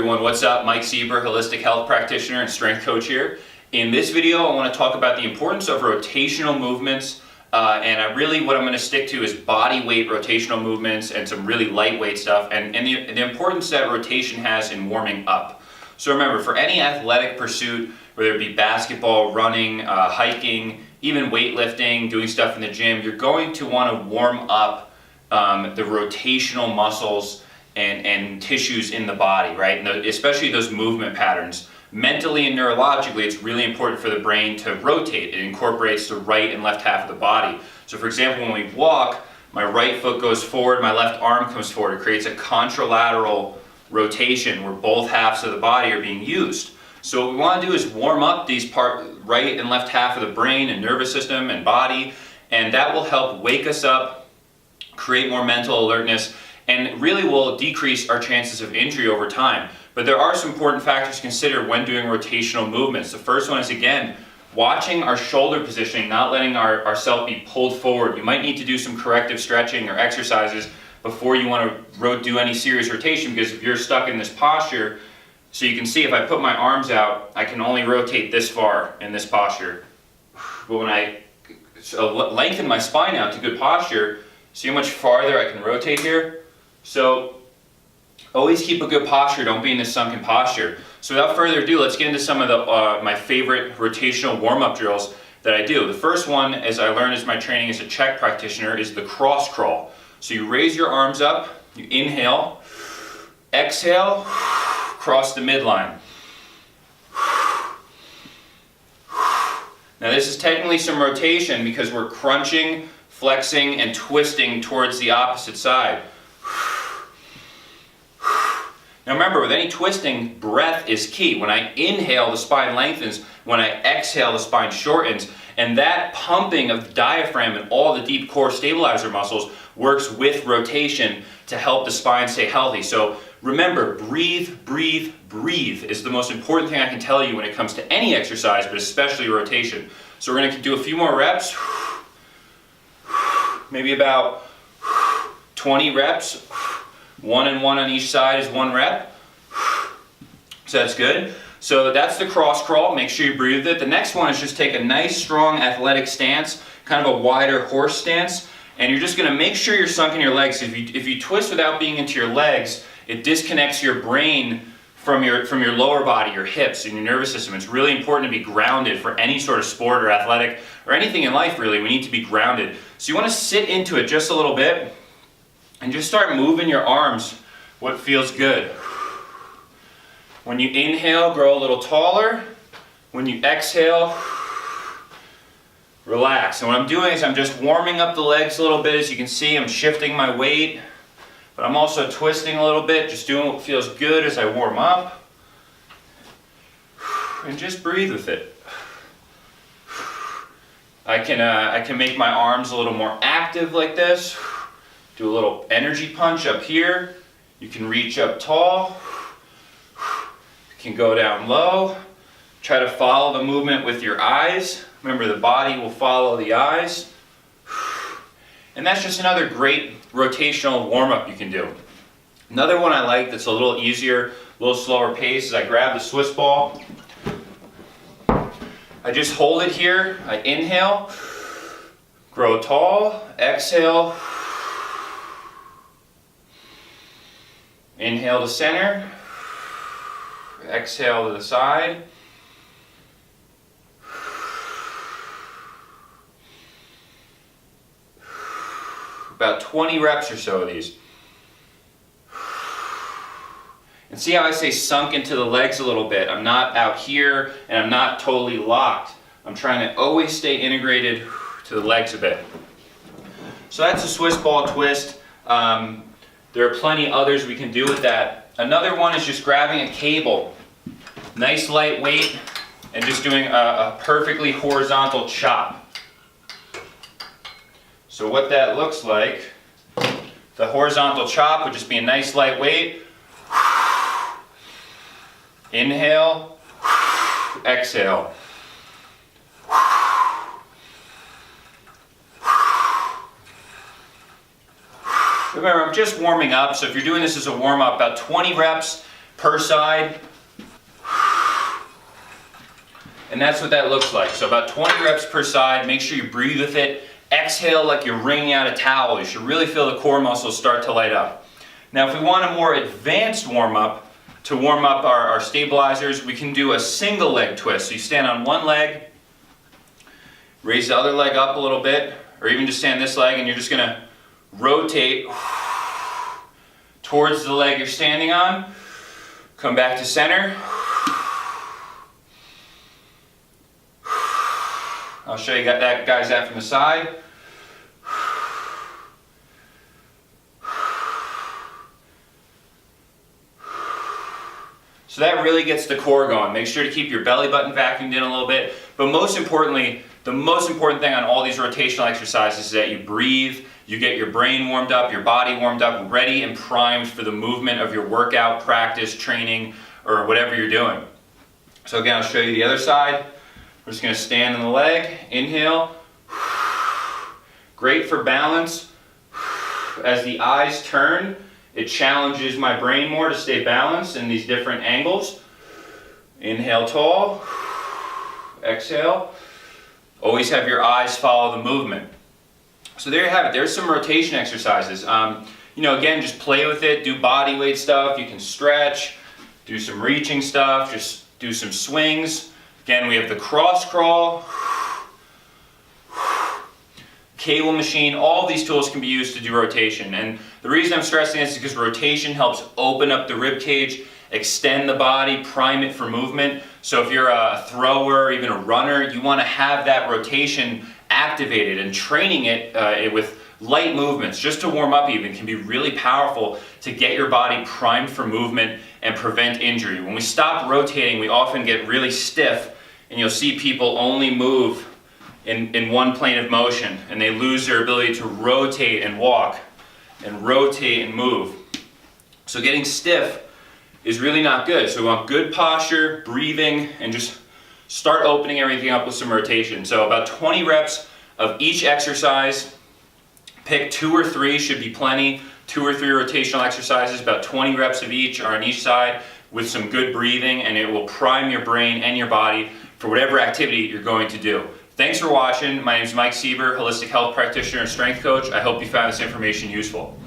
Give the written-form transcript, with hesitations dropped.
everyone, what's up? Mike Sieber, holistic health practitioner and strength coach here. In this video, I want to talk about the importance of rotational movements, and what I'm going to stick to is body weight rotational movements and some really lightweight stuff, and the importance that rotation has in warming up. So remember, for any athletic pursuit, whether it be basketball, running, hiking, even weightlifting, doing stuff in the gym, you're going to want to warm up the rotational muscles and tissues in the body, right? And especially those movement patterns. Mentally and neurologically, it's really important for the brain to rotate. It incorporates the right and left half of the body. So for example, when we walk, my right foot goes forward, my left arm comes forward. It creates a contralateral rotation where both halves of the body are being used. So what we want to do is warm up these right and left half of the brain and nervous system and body, and that will help wake us up, create more mental alertness, and really will decrease our chances of injury over time. But there are some important factors to consider when doing rotational movements. The first one is, again, watching our shoulder positioning, not letting ourself be pulled forward. You might need to do some corrective stretching or exercises before you want to do any serious rotation, because if you're stuck in this posture, so you can see if I put my arms out, I can only rotate this far in this posture. But when I lengthen my spine out to good posture, see how much farther I can rotate here? So always keep a good posture, don't be in this sunken posture. So without further ado, let's get into some of my favorite rotational warm-up drills that I do. The first one, as I learned as my training as a Czech practitioner, is the cross crawl. So you raise your arms up, you inhale, exhale, cross the midline. Now this is technically some rotation because we're crunching, flexing, and twisting towards the opposite side. Now remember, with any twisting, breath is key. When I inhale, the spine lengthens. When I exhale, the spine shortens. And that pumping of the diaphragm and all the deep core stabilizer muscles works with rotation to help the spine stay healthy. So remember, breathe, breathe, breathe is the most important thing I can tell you when it comes to any exercise, but especially rotation. So we're going to do a few more reps, maybe about 20 reps. One and one on each side is 1 rep. So that's good. So that's the cross crawl. Make sure you breathe it. The next one is just take a nice, strong, athletic stance, kind of a wider horse stance, and you're just going to make sure you're sunk in your legs. If you twist without being into your legs, it disconnects your brain from your lower body, your hips, and your nervous system. It's really important to be grounded for any sort of sport or athletic or anything in life, really. We need to be grounded. So you want to sit into it just a little bit and just start moving your arms what feels good. When you inhale, grow a little taller. When you exhale, relax. And what I'm doing is I'm just warming up the legs a little bit. As you can see, I'm shifting my weight, but I'm also twisting a little bit, just doing what feels good as I warm up. And just breathe with it. I can make my arms a little more active like this. Do a little energy punch up here. You can reach up tall. You can go down low. Try to follow the movement with your eyes. Remember, the body will follow the eyes. And that's just another great rotational warm-up you can do. Another one I like that's a little easier, a little slower pace, is I grab the Swiss ball. I just hold it here. I inhale, grow tall, exhale. Inhale to center, exhale to the side. About 20 reps or so of these. And see how I say sunk into the legs a little bit. I'm not out here and I'm not totally locked. I'm trying to always stay integrated to the legs a bit. So that's a Swiss ball twist. There are plenty others we can do with that. Another one is just grabbing a cable, nice light weight, and just doing a perfectly horizontal chop. So what that looks like, the horizontal chop would just be a nice light weight. Inhale, exhale. Remember, I'm just warming up, so if you're doing this as a warm-up, about 20 reps per side. And that's what that looks like. So about 20 reps per side. Make sure you breathe with it. Exhale like you're wringing out a towel. You should really feel the core muscles start to light up. Now if we want a more advanced warm-up, to warm up our stabilizers, we can do a single leg twist. So you stand on one leg, raise the other leg up a little bit, or even just stand this leg and you're just gonna rotate towards the leg you're standing on. Come back to center. I'll show you guys that from the side. So that really gets the core going. Make sure to keep your belly button vacuumed in a little bit. But most importantly, the most important thing on all these rotational exercises is that you breathe, you get your brain warmed up, your body warmed up, ready and primed for the movement of your workout, practice, training, or whatever you're doing. So again, I'll show you the other side. We're just gonna stand on the leg, inhale. Great for balance. As the eyes turn, it challenges my brain more to stay balanced in these different angles. Inhale tall, exhale. Always have your eyes follow the movement. So there you have it. There's some rotation exercises. Again, just play with it. Do body weight stuff. You can stretch, do some reaching stuff, just do some swings. Again, we have the cross crawl, cable machine. All of these tools can be used to do rotation. And the reason I'm stressing this is because rotation helps open up the rib cage, extend the body, prime it for movement. So if you're a thrower, even a runner, you want to have that rotation activated, and training it with light movements just to warm up even can be really powerful to get your body primed for movement and prevent injury. When we stop rotating, we often get really stiff, and you'll see people only move in one plane of motion, and they lose their ability to rotate and walk and rotate and move. So getting stiff is really not good. So we want good posture, breathing, and just start opening everything up with some rotation. So about 20 reps of each exercise. Pick 2 or 3 should be plenty. 2 or 3 rotational exercises, about 20 reps of each are on each side with some good breathing, and it will prime your brain and your body for whatever activity you're going to do. Thanks for watching. My name is Mike Sieber, holistic health practitioner and strength coach. I hope you found this information useful.